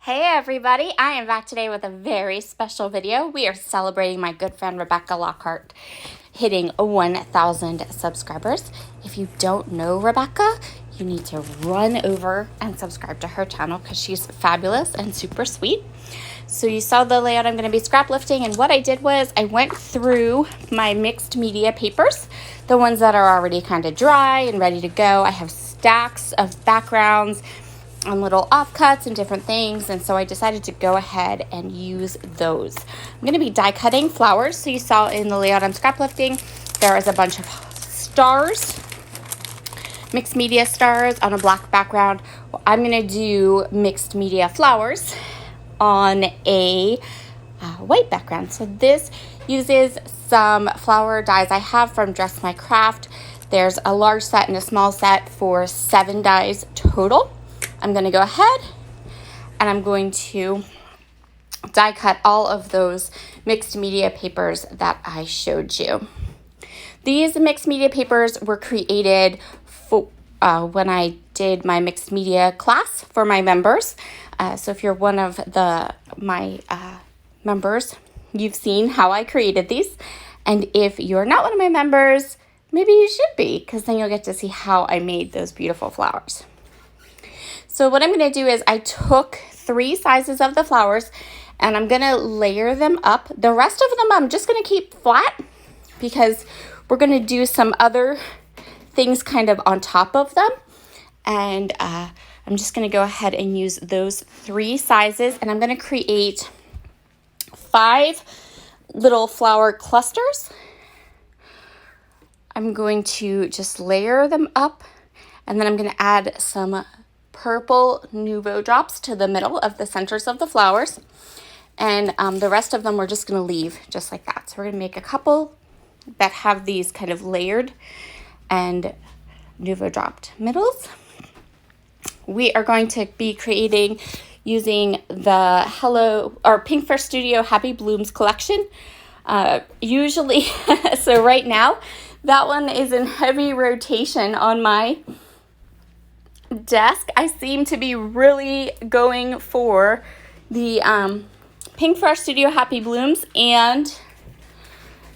Hey everybody, I am back today with a very special video. We are celebrating my good friend Rebecca Lockhart hitting 1,000 subscribers. If you don't know Rebecca, you need to run over and subscribe to her channel because she's fabulous and super sweet. So you saw the layout I'm going to be scrap lifting, and what I did was I went through my mixed media papers, the ones that are already kind of dry and ready to go. I have stacks of backgrounds and little offcuts and different things, and so I decided to go ahead and use those. I'm going to be die cutting flowers. So you saw in the layout I'm scrap lifting, there is a bunch of stars, mixed media stars on a black background. Well, I'm going to do mixed media flowers on a white background. So this uses some flower dies I have from Dress My Craft. There's a large set and a small set for 7 dies total. I'm going to go ahead and I'm going to die cut all of those mixed media papers that I showed you. These mixed media papers were created for when I did my mixed media class for my members. So if you're one of my members, you've seen how I created these. And if you're not one of my members, maybe you should be, because then you'll get to see how I made those beautiful flowers. So what I'm going to do is I took 3 sizes of the flowers and I'm going to layer them up. The rest of them I'm just going to keep flat because we're going to do some other things kind of on top of them. And I'm just going to go ahead and use those 3 sizes, and I'm going to create 5 little flower clusters. I'm going to just layer them up, and then I'm going to add some purple Nuvo drops to the middle of the centers of the flowers. And the rest of them we're just going to leave just like that. So we're going to make a couple that have these kind of layered and Nuvo dropped middles. We are going to be creating using the Pink First Studio Happy Blooms collection. Usually, so right now, that one is in heavy rotation on my desk. I seem to be really going for the Pink First Studio Happy Blooms and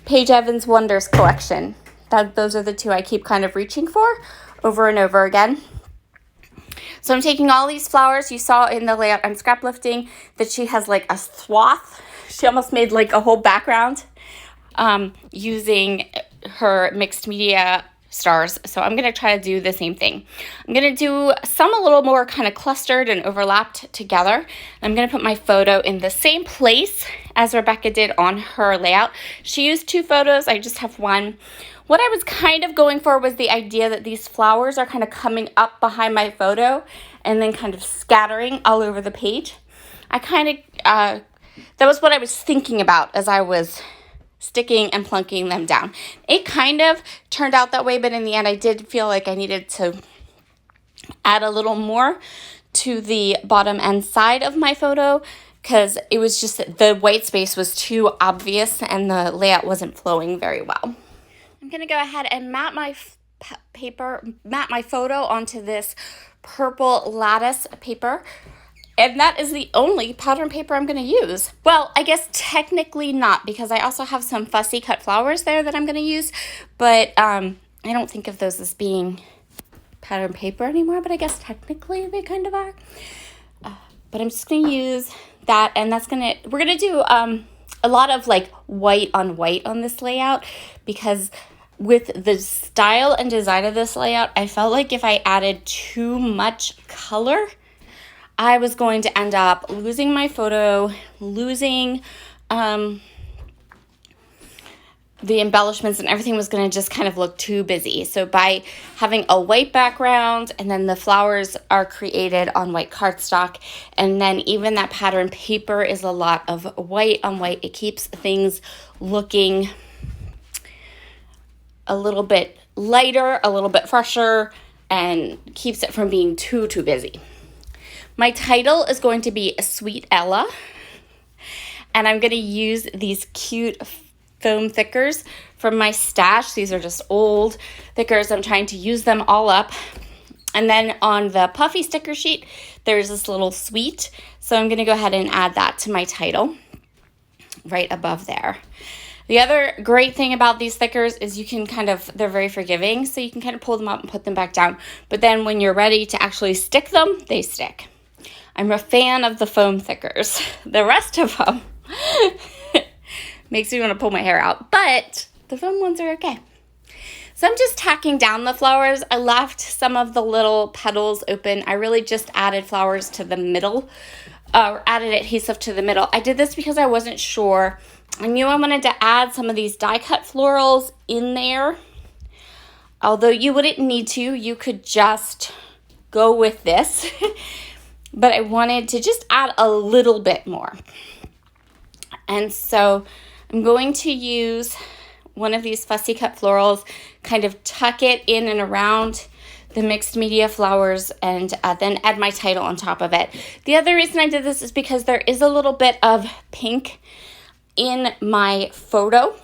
Paige Evans Wonders collection. Those are the 2 I keep kind of reaching for over and over again. So I'm taking all these flowers. You saw in the layout I'm scrap lifting that she has like a swath. She almost made like a whole background using her mixed media stars. So I'm going to try to do the same thing. I'm going to do some a little more kind of clustered and overlapped together. I'm going to put my photo in the same place as Rebecca did on her layout. She used 2 photos. I just have 1. What I was kind of going for was the idea that these flowers are kind of coming up behind my photo and then kind of scattering all over the page. That was what I was thinking about as I was sticking and plunking them down. It kind of turned out that way, but in the end I did feel like I needed to add a little more to the bottom and side of my photo because it was just the white space was too obvious and the layout wasn't flowing very well. I'm going to go ahead and map my photo onto this purple lattice paper. And that is the only pattern paper I'm going to use. Well, I guess technically not, because I also have some fussy cut flowers there that I'm going to use. But I don't think of those as being pattern paper anymore, but I guess technically they kind of are. But I'm just going to use that, and we're going to do a lot of like white on white on this layout, because with the style and design of this layout, I felt like if I added too much color, I was going to end up losing my photo, losing the embellishments, and everything was going to just kind of look too busy. So by having a white background, and then the flowers are created on white cardstock, and then even that pattern paper is a lot of white on white, it keeps things looking a little bit lighter, a little bit fresher, and keeps it from being too busy. My title is going to be Sweet Ella, and I'm going to use these cute foam thickers from my stash. These are just old thickers. I'm trying to use them all up. And then on the puffy sticker sheet, there's this little sweet. So I'm going to go ahead and add that to my title right above there. The other great thing about these stickers is you can they're very forgiving, so you can kind of pull them up and put them back down. But then when you're ready to actually stick them, they stick. I'm a fan of the foam stickers. The rest of them makes me want to pull my hair out, but the foam ones are okay. So I'm just tacking down the flowers. I left some of the little petals open. I really just added flowers to the middle, or added adhesive to the middle. I did this because I wasn't sure. I knew I wanted to add some of these die cut florals in there. Although you wouldn't need to, you could just go with this. But I wanted to just add a little bit more. And so I'm going to use one of these fussy cut florals, kind of tuck it in and around the mixed media flowers, and then add my title on top of it. The other reason I did this is because there is a little bit of pink in my photo,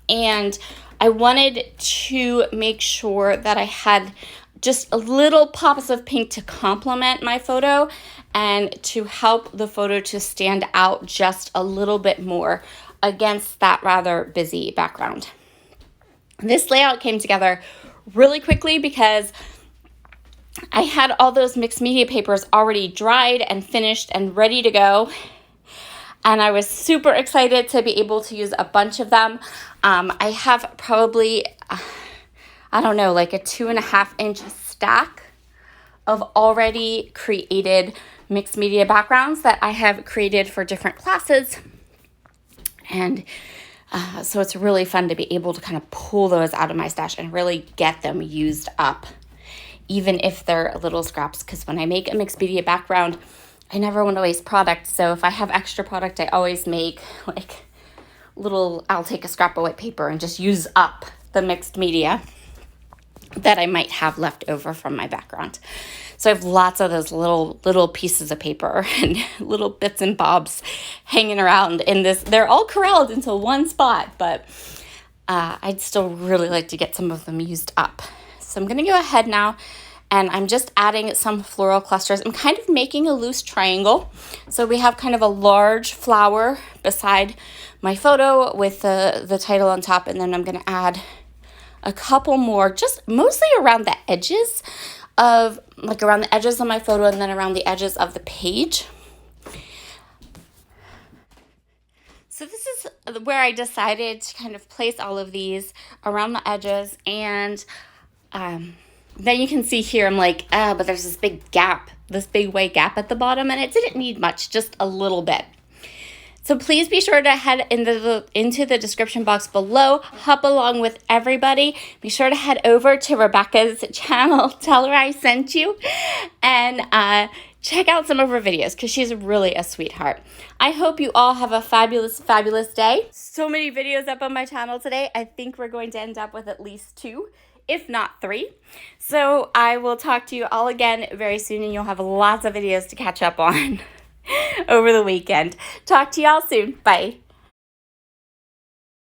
and I wanted to make sure that I had just a little pops of pink to complement my photo and to help the photo to stand out just a little bit more against that rather busy background. This layout came together really quickly because I had all those mixed media papers already dried and finished and ready to go. And I was super excited to be able to use a bunch of them. I have probably, I don't know, like a 2.5-inch stack of already created mixed media backgrounds that I have created for different classes. And so it's really fun to be able to kind of pull those out of my stash and really get them used up, even if they're little scraps. Because when I make a mixed media background, I never want to waste product. So if I have extra product, I always make like I'll take a scrap of white paper and just use up the mixed media that I might have left over from my background. So I have lots of those little pieces of paper and little bits and bobs hanging around in this. They're all corralled into one spot, but I'd still really like to get some of them used up. So I'm going to go ahead now, and I'm just adding some floral clusters. I'm kind of making a loose triangle. So we have kind of a large flower beside my photo with the title on top, and then I'm going to add a couple more, just mostly around the edges of, like around the edges of my photo and then around the edges of the page. So this is where I decided to kind of place all of these around the edges, and then you can see here, I'm like, but there's this big gap, this big white gap at the bottom, and it didn't need much, just a little bit. So please be sure to head into the description box below, hop along with everybody. Be sure to head over to Rebecca's channel, tell her I sent you, and check out some of her videos because she's really a sweetheart. I hope you all have a fabulous, fabulous day. So many videos up on my channel today. I think we're going to end up with at least 2, if not 3. So I will talk to you all again very soon, and you'll have lots of videos to catch up on over the weekend. Talk to y'all soon. Bye.